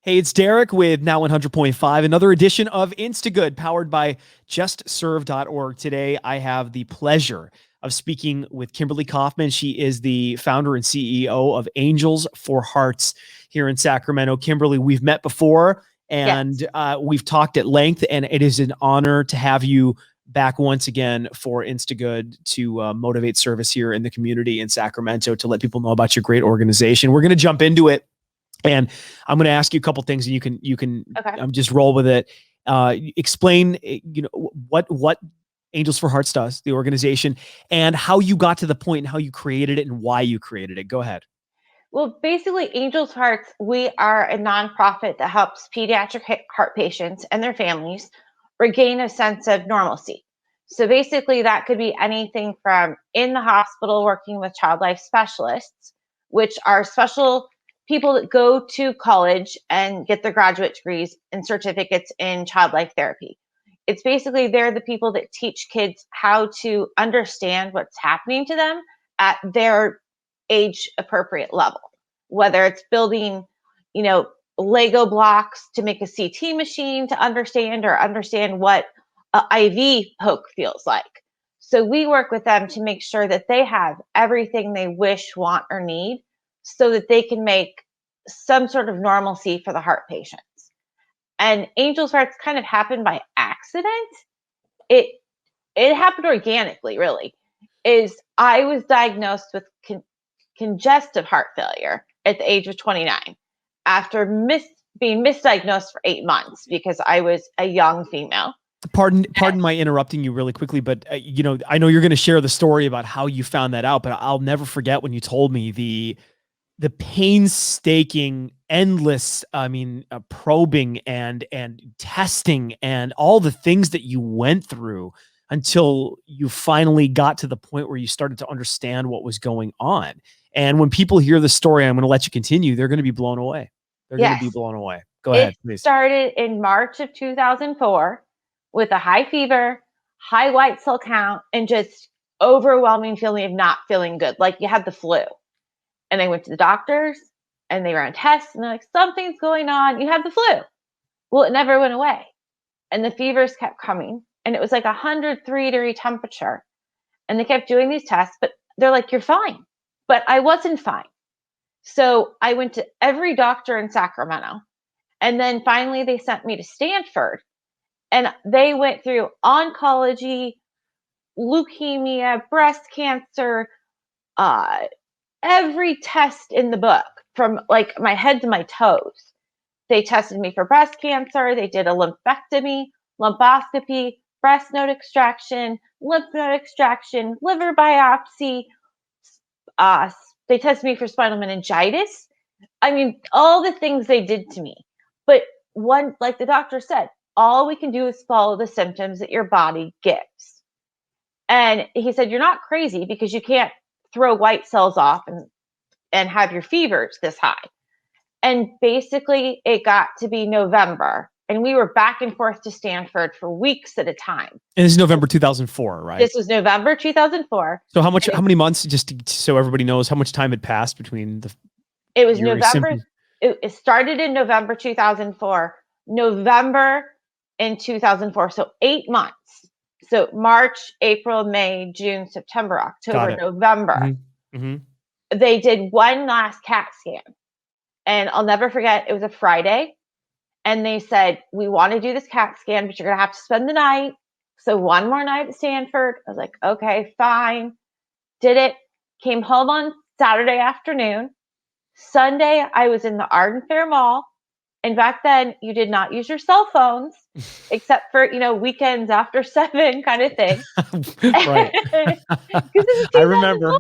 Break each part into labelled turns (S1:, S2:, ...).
S1: Hey, it's Darik with Now 100.5, another edition of Instagood powered by justserve.org. Today, I have the pleasure of speaking with Kimberly Kaufman. She is the founder and CEO of Angels for Hearts here in Sacramento. Kimberly, we've met before and we've talked at length, and it is an honor to have you back once again for Instagood to motivate service here in the community in Sacramento, to let people know about your great organization. We're going to jump into it. And I'm going to ask you a couple things, and you can just roll with it. Explain, what Angels for Hearts does, the organization, and how you got to the point, and how you created it, and why you created it. Go ahead.
S2: Well, basically, Angels Hearts, we are a nonprofit that helps pediatric heart patients and their families regain a sense of normalcy. So basically, that could be anything from in the hospital working with child life specialists, which are special people that go to college and get their graduate degrees and certificates in child life therapy. It's basically they're the people that teach kids how to understand what's happening to them at their age appropriate level, whether it's building, Lego blocks to make a CT machine to understand, or understand what an IV poke feels like. So we work with them to make sure that they have everything they wish, want, or need, so that they can make some sort of normalcy for the heart patients. And Angel's Hearts kind of happened by accident. It happened organically, really. I was diagnosed with congestive heart failure at the age of 29 after being misdiagnosed for 8 months because I was a young female.
S1: Pardon my interrupting you really quickly, but I know you're going to share the story about how you found that out, but I'll never forget when you told me the painstaking, endless, probing and testing and all the things that you went through until you finally got to the point where you started to understand what was going on. And when people hear the story, I'm going to let you continue, they're going to be blown away. They're going to be blown away. Go ahead, please.
S2: It started in March of 2004 with a high fever, high white cell count, and just overwhelming feeling of not feeling good, like you had the flu. And I went to the doctors and they ran tests and they're like, something's going on. You have the flu. Well, it never went away. And the fevers kept coming. And it was like 103-degree temperature. And they kept doing these tests, but they're like, you're fine. But I wasn't fine. So I went to every doctor in Sacramento. And then finally they sent me to Stanford. And they went through oncology, leukemia, breast cancer, every test in the book, from like my head to my toes. They tested me for breast cancer. They did a lumpectomy, lumposcopy, breast node extraction, lymph node extraction, liver biopsy. They tested me for spinal meningitis. I mean, all the things they did to me. But like the doctor said, all we can do is follow the symptoms that your body gives. And he said, you're not crazy because you can't throw white cells off and have your fevers this high. And basically it got to be November, and we were back and forth to Stanford for weeks at a time.
S1: And this is November 2004, right?
S2: This was November 2004.
S1: So how many months, just so everybody knows how much time had passed between
S2: it was November. It started in November 2004, November in 2004. So 8 months. So March, April, May, June, September, October, November. They did one last CAT scan. And I'll never forget, it was a Friday. And they said, we want to do this CAT scan, but you're going to have to spend the night. So one more night at Stanford. I was like, okay, fine. Did it. Came home on Saturday afternoon. Sunday, I was in the Arden Fair Mall. And back then, you did not use your cell phones, except for, weekends after 7 kind of thing.
S1: Right.
S2: I remember.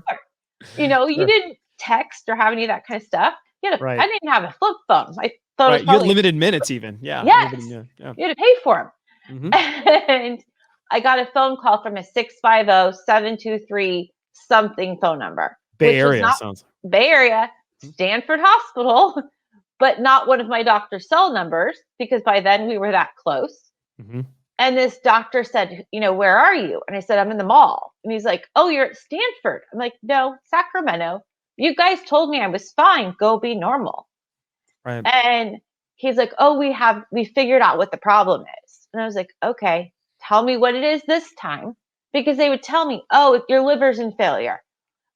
S2: You didn't text or have any of that kind of stuff. I didn't have a flip phone. My phone was
S1: you had limited minutes even. Yeah.
S2: Yes. You had to pay for them. And I got a phone call from a 650-723 something phone number.
S1: Bay Area sounds.
S2: Bay Area, Stanford Hospital, but not one of my doctor's cell numbers, because by then we were that close. And this doctor said, where are you? And I said, I'm in the mall. And he's like, oh, you're at Stanford. I'm like, no, Sacramento. You guys told me I was fine. Go be normal.
S1: Right.
S2: And he's like, oh, we figured out what the problem is. And I was like, okay, tell me what it is this time. Because they would tell me, oh, your liver's in failure.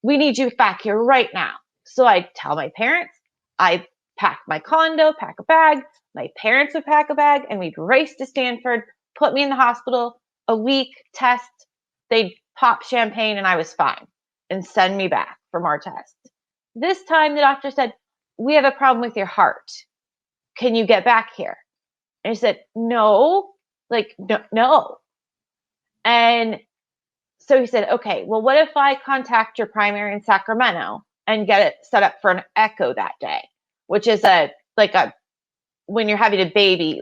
S2: We need you back here right now. So I'd tell my parents, I pack my condo, pack a bag. My parents would pack a bag, and we'd race to Stanford, put me in the hospital, a week, test. They'd pop champagne, and I was fine, and send me back for more tests. This time, the doctor said, we have a problem with your heart. Can you get back here? And I said, no, no. And so he said, okay, well, what if I contact your primary in Sacramento and get it set up for an echo that day, which is when you're having a baby,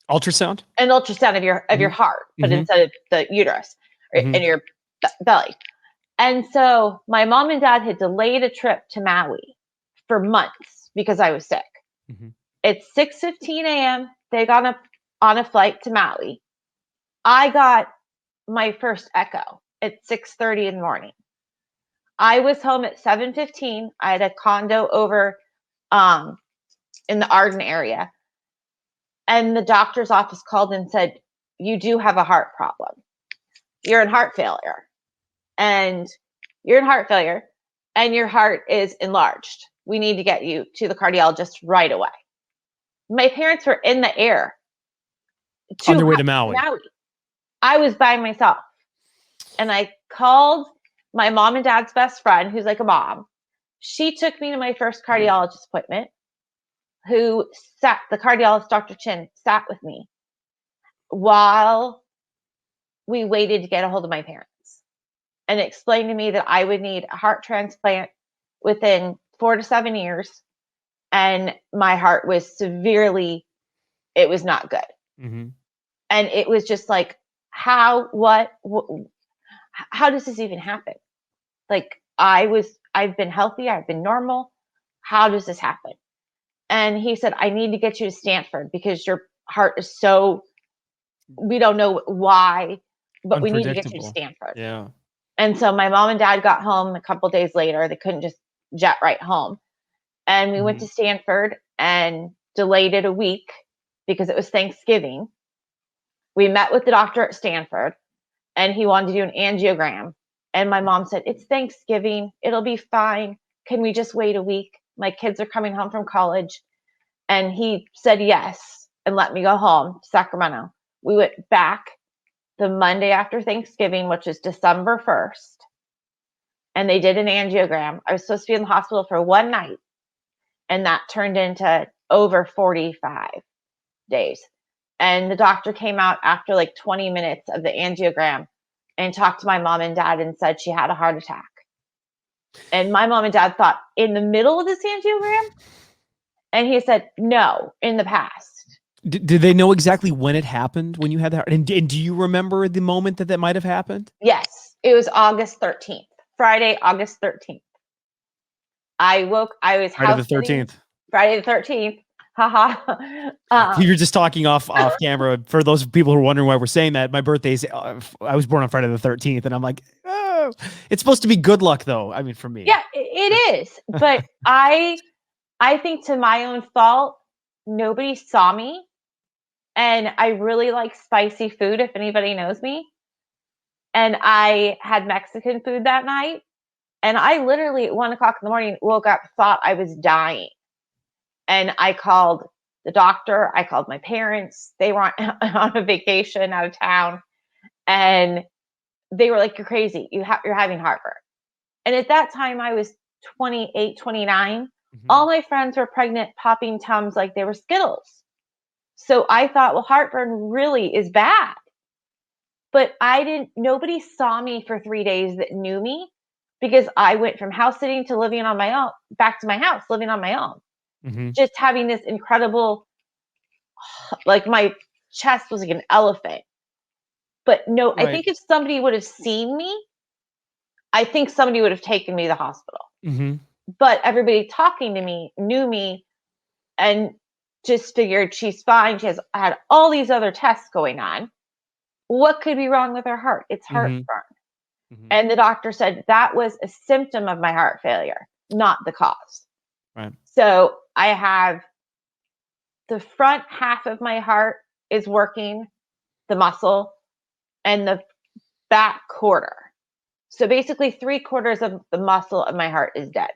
S1: Ultrasound?
S2: An ultrasound of your heart, but instead of the uterus in your belly. And so my mom and dad had delayed a trip to Maui for months because I was sick. It's 6:15 a.m. They got on a flight to Maui. I got my first echo at 6:30 in the morning. I was home at 7:15. I had a condo over in the Arden area. And the doctor's office called and said, you do have a heart problem. You're in heart failure. And you're in heart failure, and your heart is enlarged. We need to get you to the cardiologist right away. My parents were in the air.
S1: On their way to Maui.
S2: I was by myself. And I called my mom and dad's best friend, who's like a mom. She took me to my first cardiologist appointment, the cardiologist, Dr. Chin, sat with me while we waited to get a hold of my parents, and explained to me that I would need a heart transplant within 4 to 7 years. And my heart was it was not good. And it was just like, how does this even happen? Like, I've been healthy. I've been normal. How does this happen? And he said, I need to get you to Stanford because your heart is we don't know why, but we need to get you to Stanford.
S1: Yeah.
S2: And so my mom and dad got home a couple days later. They couldn't just jet right home. And we went to Stanford and delayed it a week because it was Thanksgiving. We met with the doctor at Stanford, and he wanted to do an angiogram. And my mom said, it's Thanksgiving. It'll be fine. Can we just wait a week? My kids are coming home from college. And he said yes and let me go home to Sacramento. We went back the Monday after Thanksgiving, which is December 1st. And they did an angiogram. I was supposed to be in the hospital for one night. And that turned into over 45 days. And the doctor came out after like 20 minutes of the angiogram and talked to my mom and dad and said she had a heart attack. And my mom and dad thought, in the middle of this angiogram? And he said, no, in the past.
S1: Did they know exactly when it happened, when you had that? And do you remember the moment that might have happened?
S2: Yes. It was August 13th, Friday, August 13th. I was
S1: Friday the 13th.
S2: Friday the 13th. Haha.
S1: You're just talking off camera. For those people who are wondering why we're saying that, my birthday's, I was born on Friday the 13th, and I'm like, oh, it's supposed to be good luck, though. I mean, for me.
S2: Yeah, it is. But I think, to my own fault, nobody saw me. And I really like spicy food, if anybody knows me. And I had Mexican food that night. And I literally at 1:00 in the morning woke up, thought I was dying. And I called the doctor. I called my parents. They were on a vacation out of town. And they were like, you're crazy. You're having heartburn. And at that time, I was 28, 29. All my friends were pregnant, popping Tums like they were Skittles. So I thought, well, heartburn really is bad. But nobody saw me for 3 days that knew me, because I went from house sitting to living on my own, back to my house, living on my own. Just having this incredible, like my chest was like an elephant. But no, right. I think if somebody would have seen me, I think somebody would have taken me to the hospital. But everybody talking to me knew me and just figured she's fine. She had all these other tests going on. What could be wrong with her heart? It's heartburn. And the doctor said that was a symptom of my heart failure, not the cause.
S1: Right.
S2: So I have the front half of my heart is working, the muscle, and the back quarter. So basically 3/4 of the muscle of my heart is dead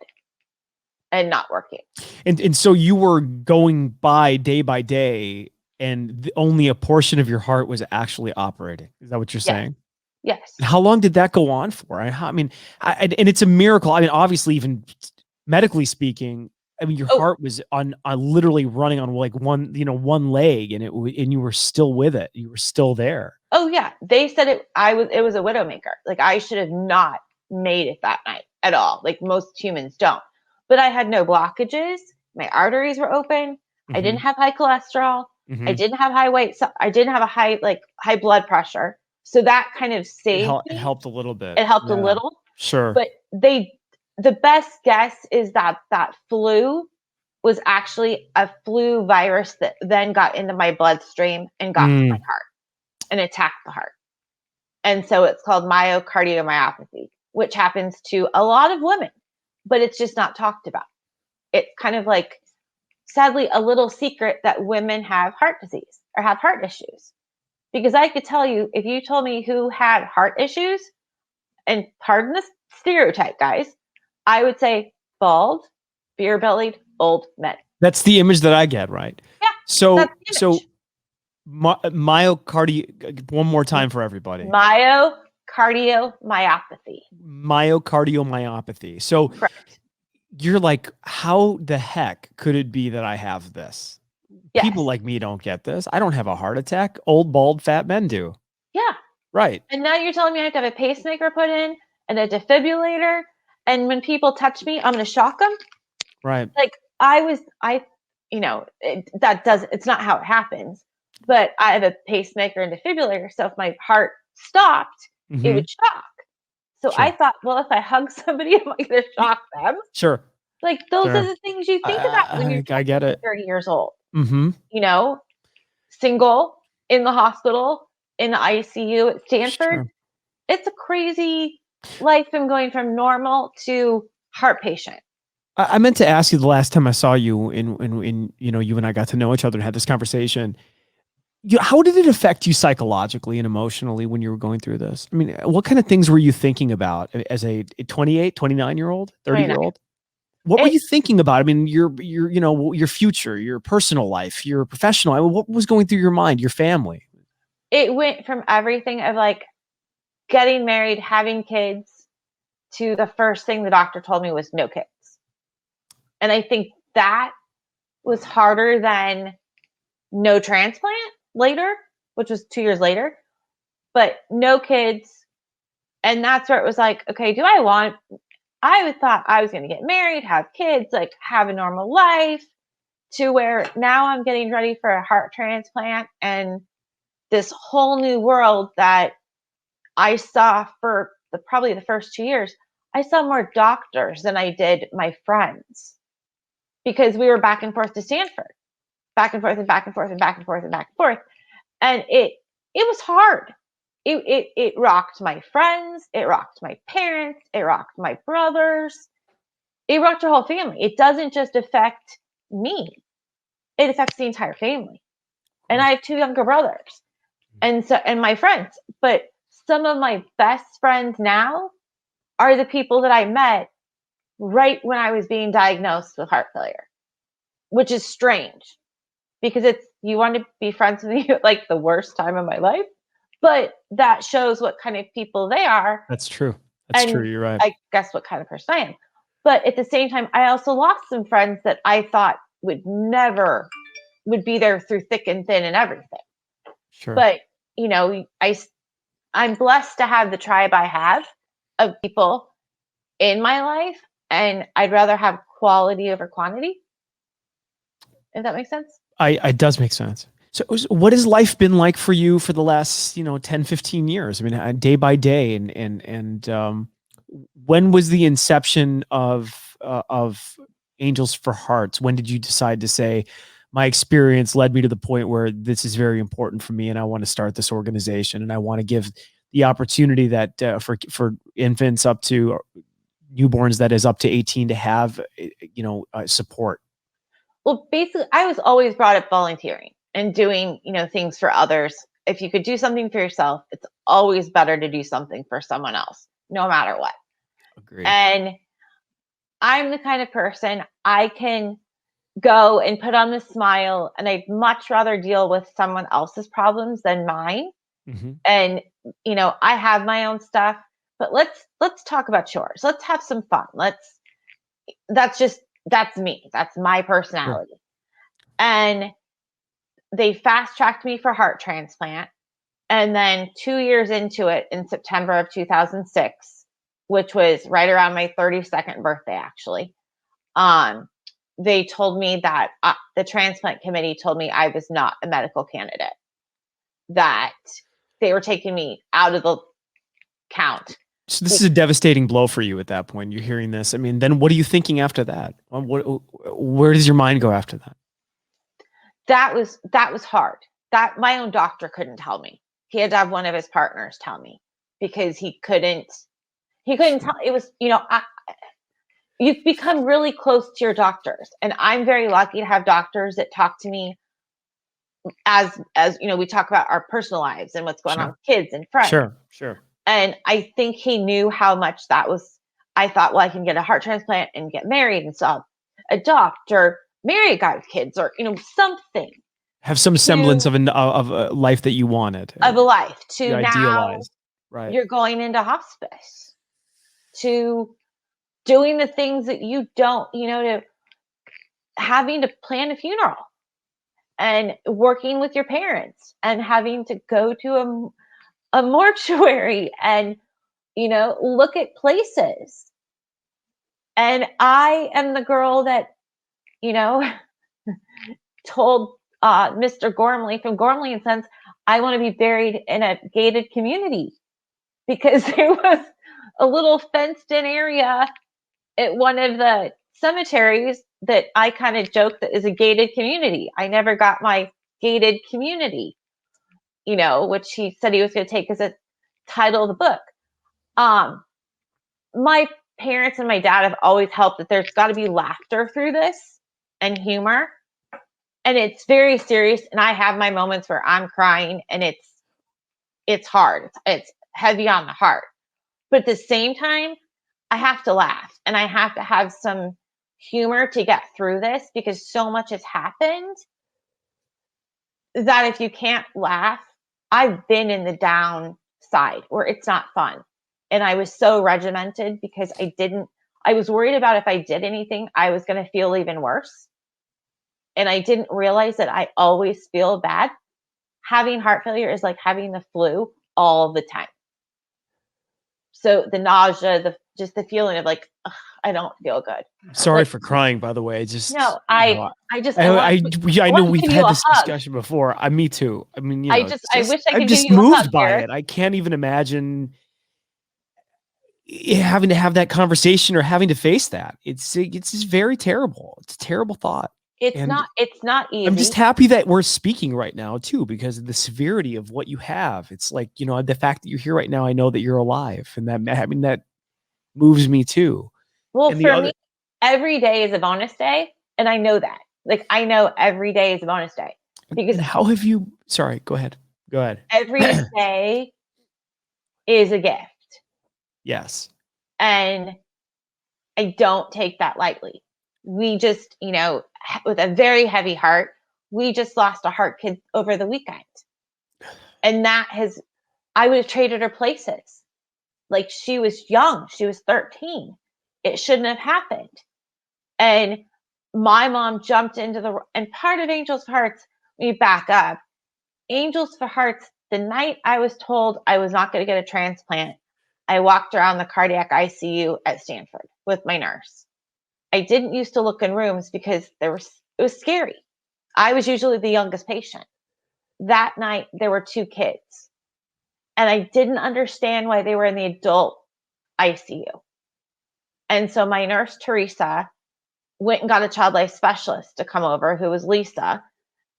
S2: and not working.
S1: And so you were going by day, and only a portion of your heart was actually operating. Is that what you're saying?
S2: Yes.
S1: How long did that go on for? And it's a miracle. I mean, obviously, even medically speaking, I mean, your heart was on literally running on like one leg, and and you were still with it. You were still there.
S2: Oh yeah, they said it was a widowmaker. Like I should have not made it that night at all. Like most humans don't. But I had no blockages. My arteries were open. I didn't have high cholesterol. I didn't have high weight. So I didn't have a high blood pressure. So that kind of saved me.
S1: It helped a little bit.
S2: It helped a little.
S1: Sure.
S2: But the best guess is that flu was actually a flu virus that then got into my bloodstream and got to my heart and attacked the heart. And so it's called myocardiomyopathy, which happens to a lot of women, but it's just not talked about. It's kind of like, sadly, a little secret that women have heart disease or have heart issues. Because I could tell you, if you told me who had heart issues, and pardon the stereotype, guys, I would say bald, beer-bellied, old men.
S1: That's the image that I get, right?
S2: Yeah.
S1: So myocardial, one more time for everybody.
S2: Myocardiomyopathy.
S1: Myocardiomyopathy. So
S2: correct.
S1: You're like, how the heck could it be that I have this?
S2: Yes.
S1: People like me don't get this. I don't have a heart attack. Old, bald, fat men do.
S2: Yeah.
S1: Right.
S2: And now you're telling me I have to have a pacemaker put in and a defibrillator. And when people touch me, I'm going to shock them.
S1: Right.
S2: Like it's not how it happens, but I have a pacemaker and defibrillator. So if my heart stopped, it would shock. So I thought, well, if I hug somebody, am I going to shock them?
S1: Sure.
S2: Like those are the things you think about when you're
S1: I get it.
S2: 30 years old. Single, in the hospital, in the ICU at Stanford.
S1: Sure.
S2: It's a crazy life from going from normal to heart patient.
S1: I meant to ask you the last time I saw you in you and I got to know each other and had this conversation. How did it affect you psychologically and emotionally when you were going through this? I mean, what kind of things were you thinking about as a 28, 29-year-old, 30-year-old? What were you thinking about? I mean, your future, your personal life, your professional. I mean, what was going through your mind, your family?
S2: It went from everything of like getting married, having kids, to the first thing the doctor told me was no kids. And I think that was harder than no transplant later, which was 2 years later, but no kids. And that's where it was like, okay, I thought I was going to get married, have kids, like have a normal life, to where now I'm getting ready for a heart transplant and this whole new world that I saw for probably the first 2 years. I saw more doctors than I did my friends because we were back and forth to Stanford, back and forth and back and forth and back and forth and back and forth. And it was hard. It rocked my friends. It rocked my parents. It rocked my brothers. It rocked our whole family. It doesn't just affect me. It affects the entire family. And I have 2 younger brothers and my friends, but some of my best friends now are the people that I met right when I was being diagnosed with heart failure, which is strange because you want to be friends with me at like the worst time of my life, but that shows what kind of people they are.
S1: That's true. That's true. You're right.
S2: I guess what kind of person I am. But at the same time, I also lost some friends that I thought would be there through thick and thin and everything.
S1: Sure.
S2: But, I'm blessed to have the tribe I have of people in my life, and I'd rather have quality over quantity. If that makes sense?
S1: It does make sense. So what has life been like for you for the last, 10, 15 years? I mean, day by day, and when was the inception of Angels for Hearts? When did you decide to say, my experience led me to the point where this is very important for me, and I want to start this organization, and I want to give the opportunity that for infants up to newborns that is up to 18 to have support?
S2: Well, basically, I was always brought up volunteering and doing, things for others. If you could do something for yourself, it's always better to do something for someone else, no matter what.
S1: Agreed.
S2: And I'm the kind of person I can go and put on the smile, and I'd much rather deal with someone else's problems than mine.
S1: Hmm.
S2: And I have my own stuff, but let's talk about yours. Let's have some fun. That's me. That's my
S1: Sure.
S2: personality. And they fast tracked me for heart transplant. And then 2 years into it, in September of 2006, which was right around my 32nd birthday, actually, um, they told me that the transplant committee told me I was not a medical candidate, that they were taking me out of the count.
S1: So this is a devastating blow for you at that point. You're hearing this. I mean, then what are you thinking after that? Where does your mind go after that?
S2: That was hard. That my own doctor couldn't tell me. He had to have one of his partners tell me, because he couldn't tell. It was, you've become really close to your doctors, and I'm very lucky to have doctors that talk to me as we talk about our personal lives and what's going on
S1: Sure.
S2: with kids and friends.
S1: Sure. Sure.
S2: And I think he knew how much that was. I thought, well, I can get a heart transplant and get married and still adopt, or marry a guy with kids, or something
S1: Have some semblance of a life that you wanted,
S2: of a life.
S1: you
S2: To now,
S1: idealized. Right.
S2: you're going into hospice, to doing the things that you don't, to having to plan a funeral, and working with your parents, and having to go to a mortuary, and look at places. And I am the girl that you know told Mr. Gormley from Gormley and Sons, I want to be buried in a gated community, because there was a little fenced in area at one of the cemeteries that I kind of joked that is a gated community. I never got my gated community, which he said he was going to take as a title of the book. My parents and my dad have always helped that there's got to be laughter through this, and humor. And it's very serious. And I have my moments where I'm crying, and it's hard. It's heavy on the heart. But at the same time, I have to laugh, and I have to have some humor to get through this, because so much has happened that if you can't laugh, I've been in the down side where it's not fun. And I was so regimented, because I was worried about if I did anything, I was going to feel even worse. And I didn't realize that I always feel bad. Having heart failure is like having the flu all the time. So the nausea, just the feeling of like, ugh, I don't feel good.
S1: Sorry
S2: Like,
S1: for crying, by the way. Just,
S2: no,
S1: you know, I know
S2: want to
S1: we've
S2: give
S1: had
S2: you a
S1: this
S2: hug.
S1: discussion before. Me too. I mean,
S2: I wish I
S1: I'm
S2: could give
S1: just
S2: you a hug,
S1: moved by
S2: Darik.
S1: it. I can't even imagine having to have that conversation or having to face that. It's just very terrible. It's a terrible thought. And
S2: It's not
S1: I'm just
S2: easy.
S1: happy that we're speaking right now too, because of the severity of what you have. It's like, the fact that you're here right now, I know that you're alive, and that moves me too.
S2: Well,
S1: And the
S2: for
S1: other,
S2: me, every day is a bonus day, and I know that. Like, I know every day is a bonus day, because
S1: and how have you, sorry, go ahead. Go ahead.
S2: every day is a gift.
S1: Yes.
S2: And I don't take that lightly. We just, with a very heavy heart, we just lost a heart kid over the weekend. And I would have traded her places. Like, she was young, she was 13. It shouldn't have happened. And my mom jumped and part of Angels for Hearts, let me back up. Angels for Hearts, the night I was told I was not going to get a transplant, I walked around the cardiac ICU at Stanford with my nurse. I didn't used to look in rooms, because it was scary. I was usually the youngest patient. That night there were 2 kids, and I didn't understand why they were in the adult ICU. And so my nurse, Teresa, went and got a child life specialist to come over, who was Lisa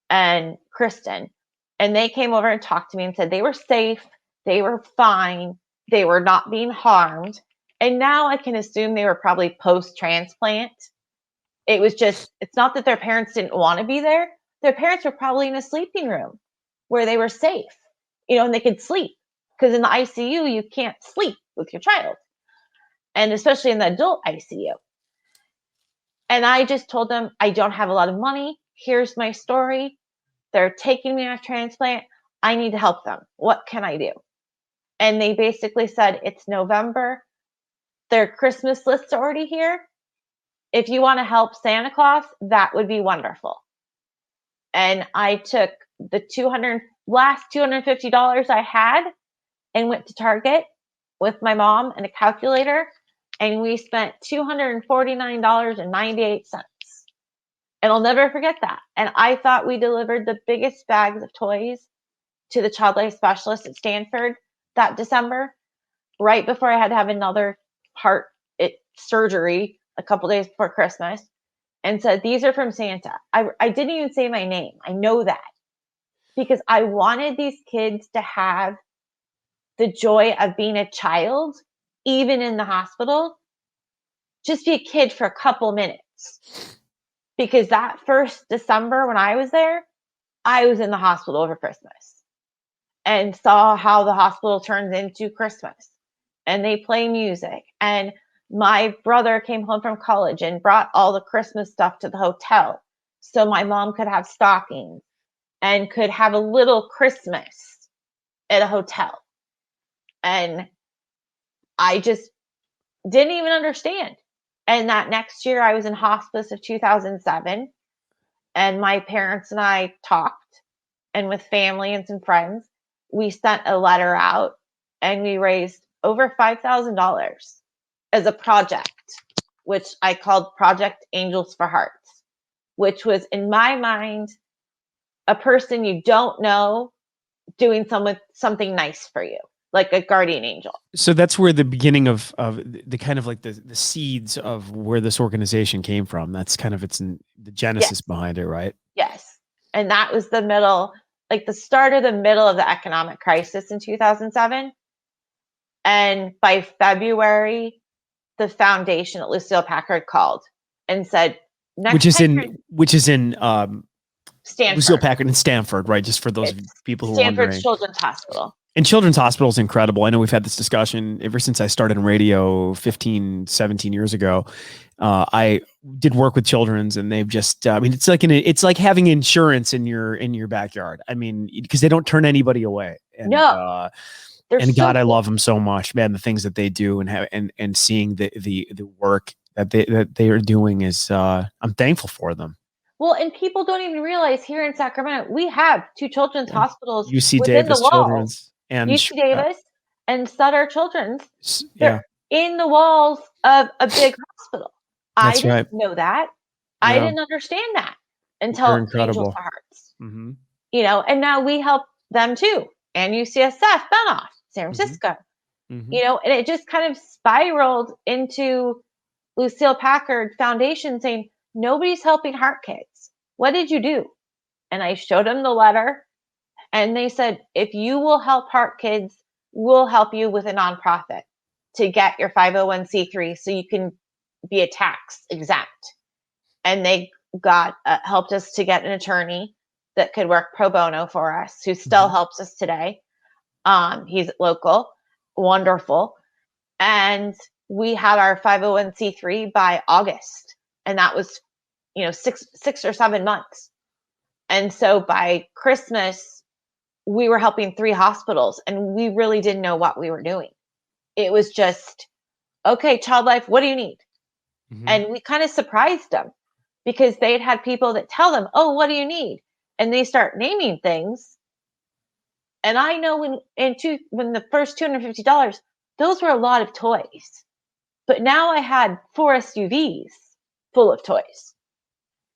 S2: and Kristen. And they came over and talked to me and said they were safe, they were fine, they were not being harmed. And now I can assume they were probably post-transplant, It was just, it's not that their parents didn't want to be there. Their parents were probably in a sleeping room where they were safe, and they could sleep, because in the ICU, you can't sleep with your child, and especially in the adult ICU. And I just told them, I don't have a lot of money. Here's my story. They're taking me on a transplant. I need to help them. What can I do? And they basically said, it's November. Their Christmas list's already here. If you want to help Santa Claus, that would be wonderful. And I took the last $250 I had and went to Target with my mom and a calculator, and we spent $249.98. And I'll never forget that. And I thought we delivered the biggest bags of toys to the child life specialist at Stanford that December, right before I had to have another heart surgery a couple days before Christmas, and said, these are from Santa. I didn't even say my name. I know that, because I wanted these kids to have the joy of being a child, even in the hospital. Just be a kid for a couple minutes. Because that first December when I was there, I was in the hospital over Christmas and saw how the hospital turns into Christmas. And they play music. And my brother came home from college and brought all the Christmas stuff to the hotel so my mom could have stockings and could have a little Christmas at a hotel. And I just didn't even understand. And that next year I was in hospice of 2007, and my parents and I talked, and with family and some friends, we sent a letter out, and we raised over $5,000 as a project, which I called Project Angels for Hearts, which was, in my mind, a person you don't know doing something nice for you, like a guardian angel.
S1: So that's where the beginning of the kind of like the seeds of where this organization came from. That's kind of the genesis behind it, right?
S2: Yes. And that was the start of the middle of the economic crisis in 2007. And by February, the foundation at Lucille Packard called and said,
S1: which is in
S2: Stanford.
S1: Lucille Packard in Stanford, right? Just for those people who are wondering.
S2: Stanford's Children's Hospital.
S1: And Children's Hospital is incredible. I know we've had this discussion ever since I started in radio 15, 17 years ago. I did work with children's, and they've just, it's like having insurance in your backyard. I mean, because they don't turn anybody away. And,
S2: no.
S1: And God, I love them so much, man. The things that they do and seeing the work that they are doing is, I'm thankful for them.
S2: Well, and people don't even realize here in Sacramento, we have two children's hospitals
S1: UC
S2: within
S1: Davis
S2: the walls.
S1: Children's and
S2: UC Davis and Sutter Children's.
S1: They're
S2: in the walls of a big hospital.
S1: That's
S2: I didn't know that. Yeah. I didn't understand that until Angels for Hearts.
S1: Mm-hmm.
S2: And now we help them too. And UCSF, Benoff, San Francisco.
S1: Mm-hmm.
S2: And it just kind of spiraled into Lucille Packard Foundation saying, nobody's helping heart kids. What did you do? And I showed them the letter, and they said, if you will help heart kids, we'll help you with a nonprofit to get your 501c3 so you can be a tax exempt. And they helped us to get an attorney that could work pro bono for us, who still helps us today. He's local, wonderful. And we had our 501c3 by August. And that was, 6 or 7 months. And so by Christmas, we were helping 3 hospitals, and we really didn't know what we were doing. It was just, okay, Child Life, what do you need? Mm-hmm. And we kind of surprised them, because they'd had people that tell them, oh, what do you need? And they start naming things. And I know when the first $250, those were a lot of toys. But now I had 4 SUVs full of toys.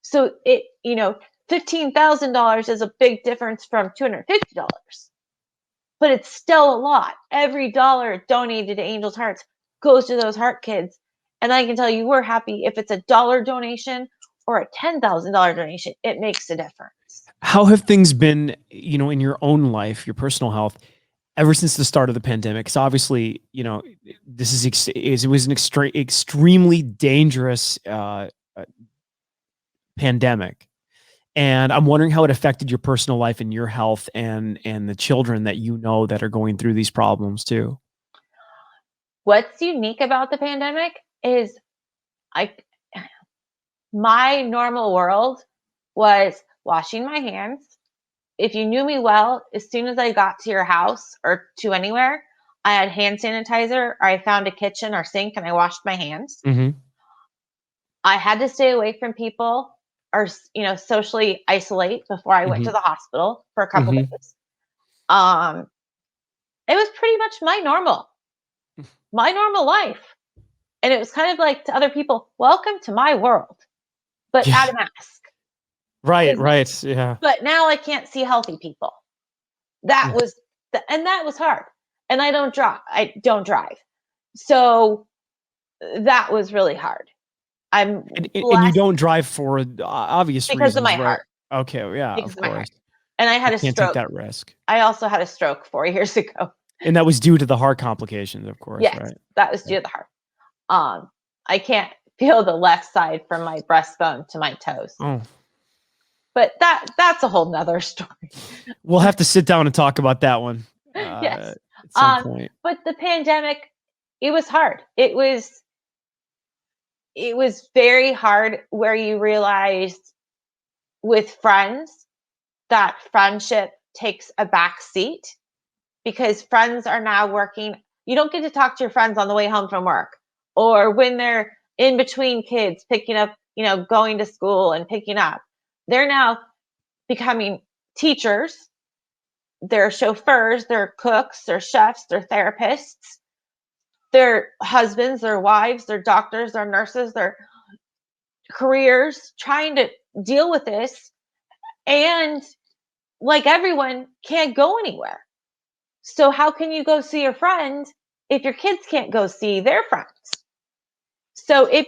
S2: So it, $15,000 is a big difference from $250, but it's still a lot. Every dollar donated to Angels Hearts goes to those heart kids. And I can tell you, we're happy if it's a $1 donation or a $10,000 donation, it makes a difference.
S1: How have things been, in your own life, your personal health, ever since the start of the pandemic? Because obviously, it was an extremely dangerous pandemic. And I'm wondering how it affected your personal life and your health and the children that you know that are going through these problems too.
S2: What's unique about the pandemic is I my normal world was washing my hands. If you knew me well, as soon as I got to your house or to anywhere, I had hand sanitizer, or I found a kitchen or sink and I washed my hands.
S1: Mm-hmm.
S2: I had to stay away from people or, socially isolate before I went
S1: Mm-hmm.
S2: to the hospital for a couple
S1: Mm-hmm.
S2: days. Um, it was pretty much my normal life. And it was kind of like to other people, welcome to my world, but
S1: Yeah.
S2: add a mask.
S1: Right.
S2: 'Cause
S1: Right. Yeah.
S2: But now I can't see healthy people. That
S1: Mhm.
S2: was that was hard. And I don't drive. So that was really hard. I'm
S1: And you
S2: blessed
S1: don't drive for obvious
S2: because of
S1: reasons,
S2: my
S1: right?
S2: heart,
S1: Okay. Well, yeah,
S2: because
S1: of
S2: of my heart.
S1: course.
S2: And I
S1: You
S2: had a
S1: can't take
S2: stroke.
S1: that risk.
S2: I also had a stroke 4 years ago.
S1: And that was due to the heart complications, of course,
S2: Yes,
S1: right?
S2: that was
S1: Yeah.
S2: due to the heart. I can't feel the left side from my breastbone to my toes.
S1: Oh,
S2: But that's a whole nother story.
S1: we'll have to sit down and talk about that one
S2: Yes.
S1: at some point.
S2: But the pandemic, it was hard. It was very hard where you realized with friends that friendship takes a back seat because friends are now working. You don't get to talk to your friends on the way home from work or when they're in between kids picking up, going to school and picking up. They're now becoming teachers, they're chauffeurs, they're cooks, they're chefs, they're therapists, they're husbands, they're wives, they're doctors, they're nurses, they're careers trying to deal with this. And like everyone, can't go anywhere. So how can you go see your friend if your kids can't go see their friends? So it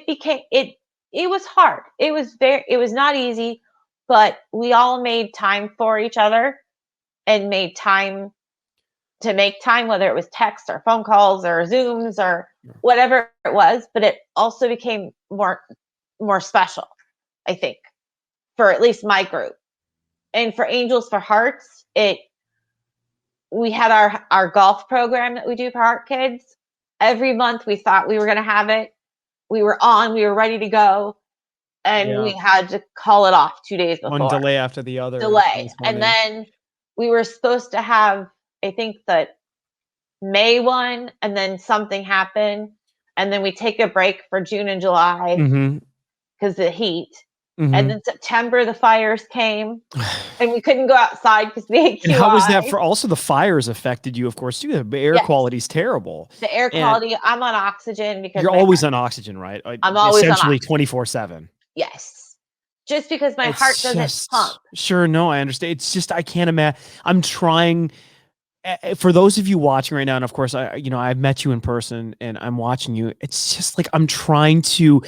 S2: was hard. It was not easy, but we all made time for each other and made time to make time, whether it was text or phone calls or Zooms or whatever it was, but it also became more special, I think, for at least my group. And for Angels for Hearts, it we had our golf program that we do for Heart Kids. Every month we thought we were going to have it. We were ready to go, and
S1: Yeah.
S2: we had to call it off 2 days
S1: One
S2: before.
S1: delay after the other. It's
S2: Delay.
S1: really
S2: And
S1: funny.
S2: then we were supposed to have, I think, the May one, and then something happened, and then we take a break for June and July
S1: Mm-hmm.
S2: because of the heat. And
S1: Mm-hmm.
S2: then September the fires came, and we couldn't go outside because the
S1: And how was that
S2: AQI.
S1: for also the fires affected you, of course, too? The air
S2: Yes,
S1: quality is terrible.
S2: the air
S1: And
S2: quality. I'm on oxygen because
S1: you're
S2: my
S1: always
S2: heart.
S1: on oxygen, right?
S2: I'm always on
S1: Essentially
S2: oxygen.
S1: 24/7.
S2: Yes, just because my heart
S1: It's
S2: doesn't pump.
S1: just sure, no, I understand. It's just I can't imagine. I'm trying for those of you watching right now, and of course, I've met you in person, and I'm watching you. It's just like I'm trying to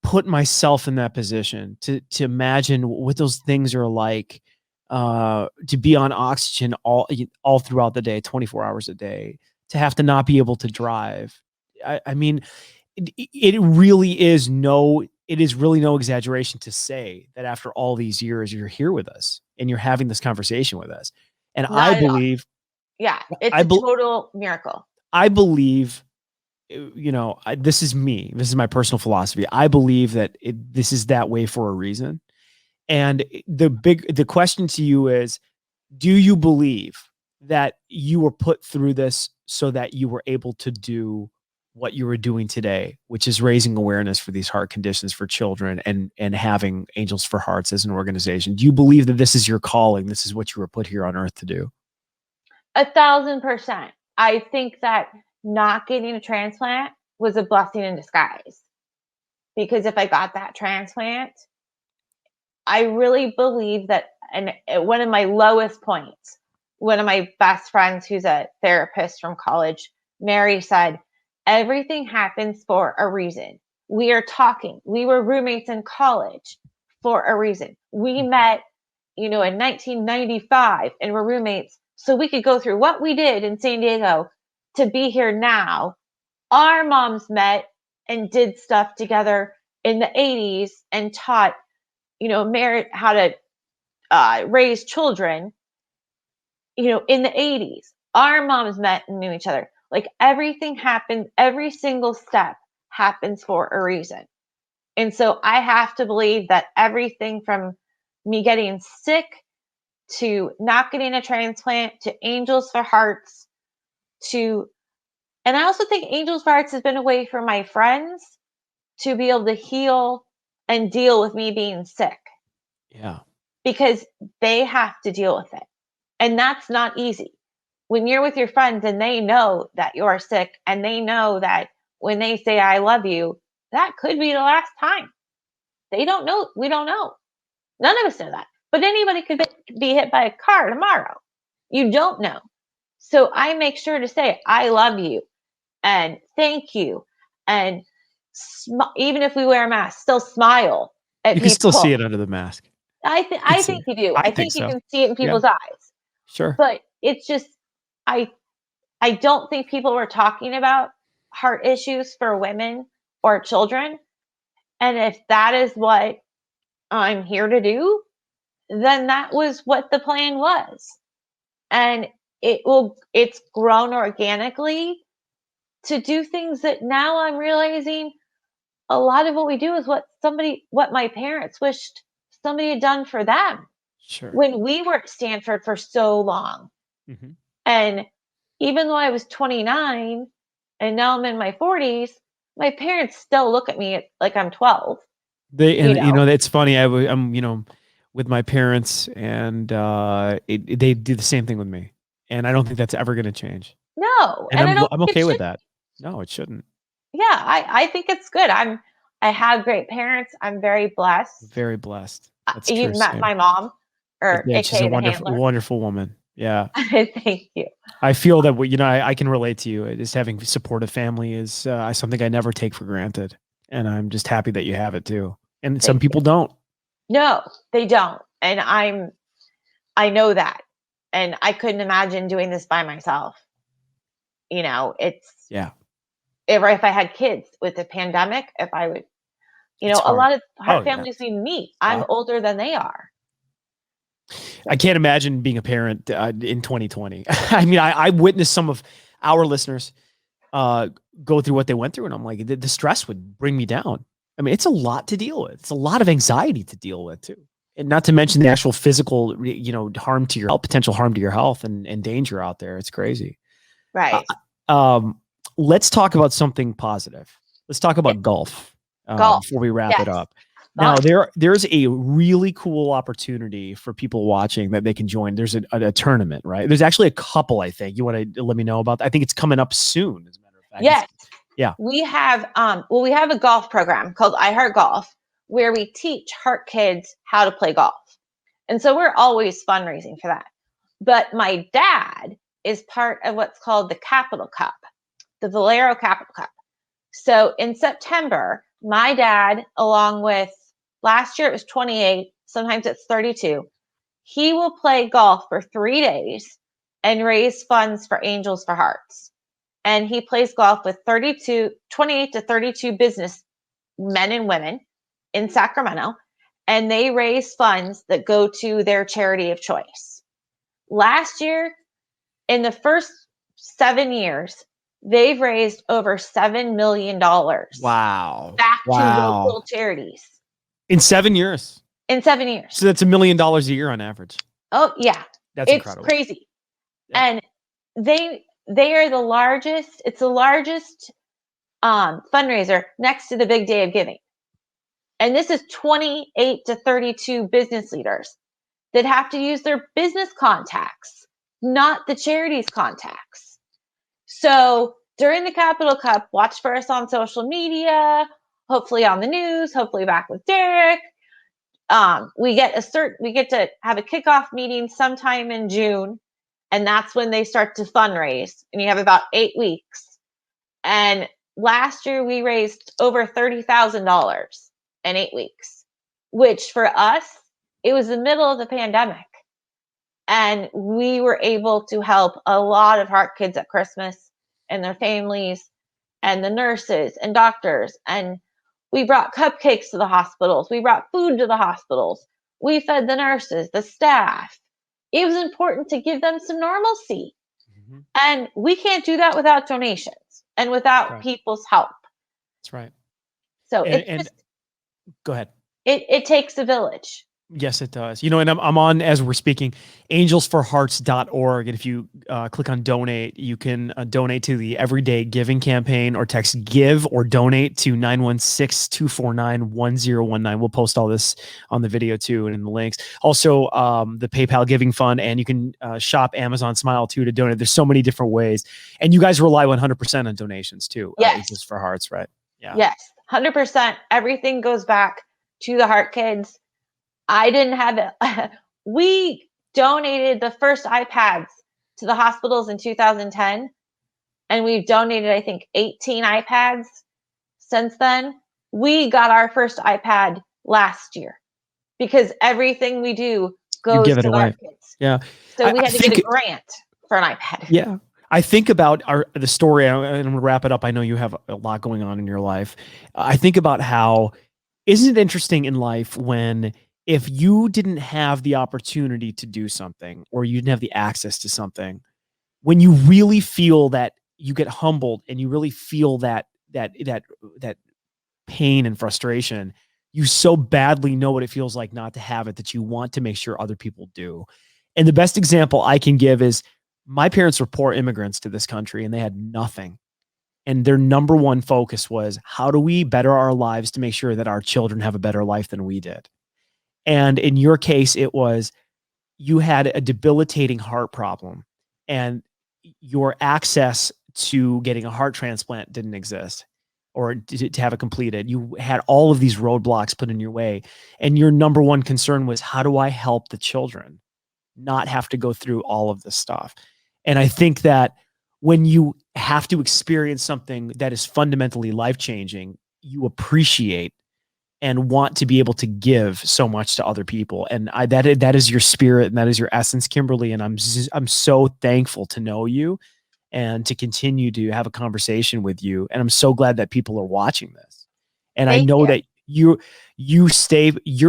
S1: put myself in that position to imagine what those things are like, to be on oxygen all throughout the day, 24 hours a day, to have to not be able to drive. I mean, it is really no exaggeration to say that after all these years, you're here with us and you're having this conversation with us. And I
S2: Not at all.
S1: believe
S2: Yeah, it's
S1: I
S2: a
S1: bel
S2: total miracle.
S1: I believe, this is me. This is my personal philosophy. I believe that this is that way for a reason. And the question to you is, do you believe that you were put through this so that you were able to do what you were doing today, which is raising awareness for these heart conditions for children and having Angels for Hearts as an organization? Do you believe that this is your calling? This is what you were put here on earth to do?
S2: 1,000%. I think that not getting a transplant was a blessing in disguise because if I got that transplant, I really believe that. And at one of my lowest points, one of my best friends who's a therapist from college, Mary, said, everything happens for a reason. We are talking. We were roommates in college for a reason. We met, in 1995 and we're roommates so we could go through what we did in San Diego to be here now. Our moms met and did stuff together in the 80s and taught how to raise children, in the 80s. Our moms met and knew each other. Like everything happened, every single step happens for a reason. And so I have to believe that everything from me getting sick to not getting a transplant to Angels for Hearts and I also think Angels for Hearts has been a way for my friends to be able to heal and deal with me being sick.
S1: Yeah.
S2: Because they have to deal with it. And that's not easy. When you're with your friends and they know that you're sick and they know that when they say, I love you, that could be the last time. They don't know. We don't know. None of us know that. But anybody could be hit by a car tomorrow. You don't know. So I make sure to say, I love you and thank you. And even if we wear a mask, still smile at
S1: You can still see
S2: people.
S1: it under the mask.
S2: I think you do. I think you
S1: so.
S2: can see it in people's eyes.
S1: Sure.
S2: But it's just I don't think people were talking about heart issues for women or children. And if that is what I'm here to do, then that was what the plan was. And it's grown organically to do things that now I'm realizing a lot of what we do is what my parents wished somebody had done for them.
S1: Sure.
S2: When we were at Stanford for so long.
S1: Mm-hmm.
S2: And even though I was 29 and now I'm in my 40s, my parents still look at me like I'm 12.
S1: It's funny. I'm with my parents, and they do the same thing with me, and I don't think that's ever going to change.
S2: No,
S1: And
S2: and I don't
S1: I'm
S2: think it
S1: okay with
S2: should.
S1: that. No, it shouldn't.
S2: Yeah, I think it's good. I have great parents. I'm very blessed.
S1: Very blessed. That's true.
S2: You've met
S1: Same.
S2: my mom, or
S1: Yeah, she's a
S2: AKA the
S1: wonderful,
S2: handler.
S1: wonderful woman. Yeah.
S2: Thank you.
S1: I feel that I can relate to you. Just having supportive family is something I never take for granted, and I'm just happy that you have it too. And some
S2: Thank
S1: people
S2: you.
S1: don't.
S2: No, they don't. And I know that. And I couldn't imagine doing this by myself. It's
S1: Yeah.
S2: if I had kids with the pandemic, if I would,
S1: It's
S2: a
S1: hard.
S2: lot of heart
S1: Oh, yeah.
S2: families we meet, I'm
S1: Tough.
S2: older than they are.
S1: I can't imagine being a parent in 2020. I mean, I witnessed some of our listeners go through what they went through, and I'm like, the stress would bring me down. I mean, it's a lot to deal with. It's a lot of anxiety to deal with too, and not to mention the actual physical, harm to your health, potential harm to your health, and danger out there. It's crazy.
S2: Right.
S1: Let's talk about something positive. Let's talk about golf.
S2: Golf.
S1: Before we wrap it up.
S2: Fun.
S1: Now there's a really cool opportunity for people watching that they can join. There's a tournament, right? There's actually a couple, I think. You want to let me know about that? I think it's coming up soon, as a matter of fact.
S2: Yes.
S1: Yeah.
S2: We have we have a golf program called I Heart Golf where we teach heart kids how to play golf. And so we're always fundraising for that. But my dad is part of what's called the Capital Cup, the Valero Capital Cup. So in September, my dad, along with last year it was 28, sometimes it's 32, he will play golf for 3 days and raise funds for Angels for Hearts. And he plays golf with 28 to 32 business men and women in Sacramento, and they raise funds that go to their charity of choice. Last year, in the first 7 years, they've raised over $7 million.
S1: Wow.
S2: Back to local charities.
S1: In 7 years.
S2: In 7 years.
S1: So that's $1 million a year on average.
S2: Oh, yeah.
S1: That's incredible.
S2: It's crazy. Yeah. And they are the largest, it's the largest fundraiser next to the big day of giving. And this is 28 to 32 business leaders that have to use their business contacts, not the charity's contacts. So during the Capital Cup, watch for us on social media, hopefully on the news, hopefully back with Darik. We get to have a kickoff meeting sometime in June, and that's when they start to fundraise. And you have about 8 weeks. And last year we raised over $30,000 in 8 weeks, which for us, it was the middle of the pandemic. And we were able to help a lot of heart kids at Christmas and their families and the nurses and doctors. And We brought cupcakes to the hospitals. We brought food to the hospitals. We fed the nurses, the staff. It was important to give them some normalcy.
S1: Mhm.
S2: And we can't do that without donations and without
S1: Right.
S2: people's help.
S1: That's right.
S2: So
S1: And,
S2: it's
S1: and
S2: just,
S1: go ahead.
S2: it takes a village.
S1: Yes, it does. And I'm on, as we're speaking, angelsforhearts.org. And if you click on donate, you can donate to the Everyday Giving Campaign, or text give or donate to 916-249-1019. We'll post all this on the video too, and in the links. Also, the PayPal Giving Fund, and you can shop Amazon Smile too to donate. There's so many different ways. And you guys rely 100% on donations too.
S2: Yes.
S1: Angels for Hearts, right? Yeah.
S2: Yes. 100%. Everything goes back to the heart kids. I didn't have it. We donated the first iPads to the hospitals in 2010, and we've donated, I think, 18 iPads since then. We got our first iPad last year because everything we do
S1: You
S2: goes
S1: give
S2: to
S1: it
S2: the
S1: away.
S2: heart kids.
S1: Yeah.
S2: So we
S1: I
S2: had to get a
S1: think,
S2: grant for an iPad.
S1: yeah. I think about the story, and I'm going to wrap it up. I know you have a lot going on in your life. I think about how, isn't it interesting in life when, if you didn't have the opportunity to do something, or you didn't have the access to something, when you really feel that, you get humbled and you really feel that pain and frustration, you so badly know what it feels like not to have it, that you want to make sure other people do. And the best example I can give is, my parents were poor immigrants to this country, and they had nothing. And their number one focus was, how do we better our lives to make sure that our children have a better life than we did? And in your case, it was, you had a debilitating heart problem, and your access to getting a heart transplant didn't exist, or to have it completed. You had all of these roadblocks put in your way. And your number one concern was, how do I help the children not have to go through all of this stuff? And I think that when you have to experience something that is fundamentally life-changing, you appreciate and want to be able to give so much to other people. And that is your spirit, and that is your essence, Kimberly. And I'm so thankful to know you and to continue to have a conversation with you. And I'm so glad that people are watching this. And I
S2: Thank
S1: know
S2: you.
S1: that your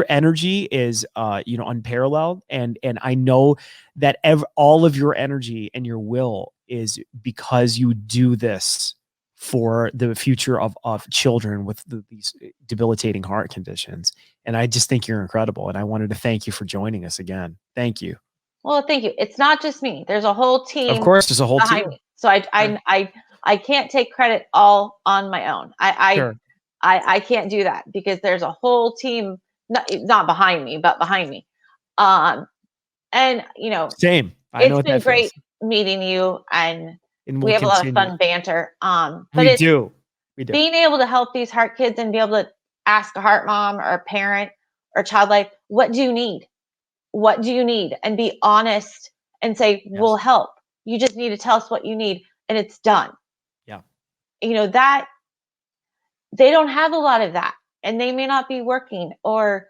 S1: energy is unparalleled. And I know that all of your energy and your will is because you do this for the future of children with these debilitating heart conditions. And I just think you're incredible. And I wanted to thank you for joining us again. Thank you.
S2: Well, thank you. It's not just me. There's a whole
S1: Of
S2: team
S1: course, there's a whole
S2: behind
S1: team.
S2: me. So I can't take credit all on my own.
S1: Sure.
S2: I can't do that because there's a whole team, not behind me, but behind me. And
S1: Same. I know
S2: it's
S1: what
S2: been
S1: that feels.
S2: great meeting you, and
S1: And
S2: we
S1: we'll
S2: have a lot of
S1: continue.
S2: fun banter. But
S1: We
S2: it's
S1: do. We do.
S2: being able to help these heart kids and be able to ask a heart mom or a parent or child life, what do you need? What do you need? And be honest and say, we'll
S1: Yes.
S2: help. You just need to tell us what you need, and it's done.
S1: Yeah.
S2: That they don't have a lot of that, and they may not be working or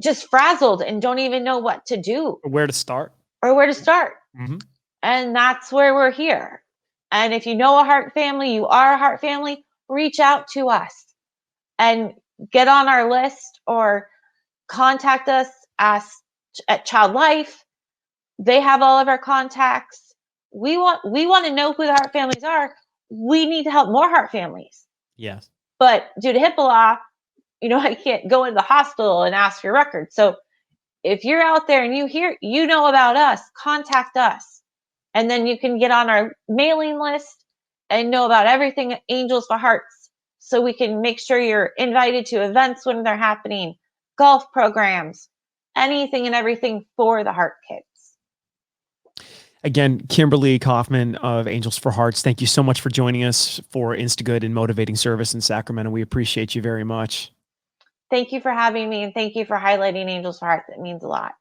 S2: just frazzled and don't even know what to do
S1: Where to start.
S2: or where to start.
S1: Mm-hmm.
S2: And that's where we're here. And if you know a heart family, you are a heart family, reach out to us and get on our list, or contact us at Child Life. They have all of our contacts. We want to know who the heart families are. We need to help more heart families.
S1: Yes.
S2: But due to HIPAA law, I can't go into the hospital and ask for records. So if you're out there and you know about us, contact us. And then you can get on our mailing list and know about everything at Angels for Hearts, so we can make sure you're invited to events when they're happening, golf programs, anything and everything for the heart kids.
S1: Again, Kimberly Kaufman of Angels for Hearts, thank you so much for joining us for Instagood and Motivating Service in Sacramento. We appreciate you very much.
S2: Thank you for having me, and thank you for highlighting Angels for Hearts. It means a lot.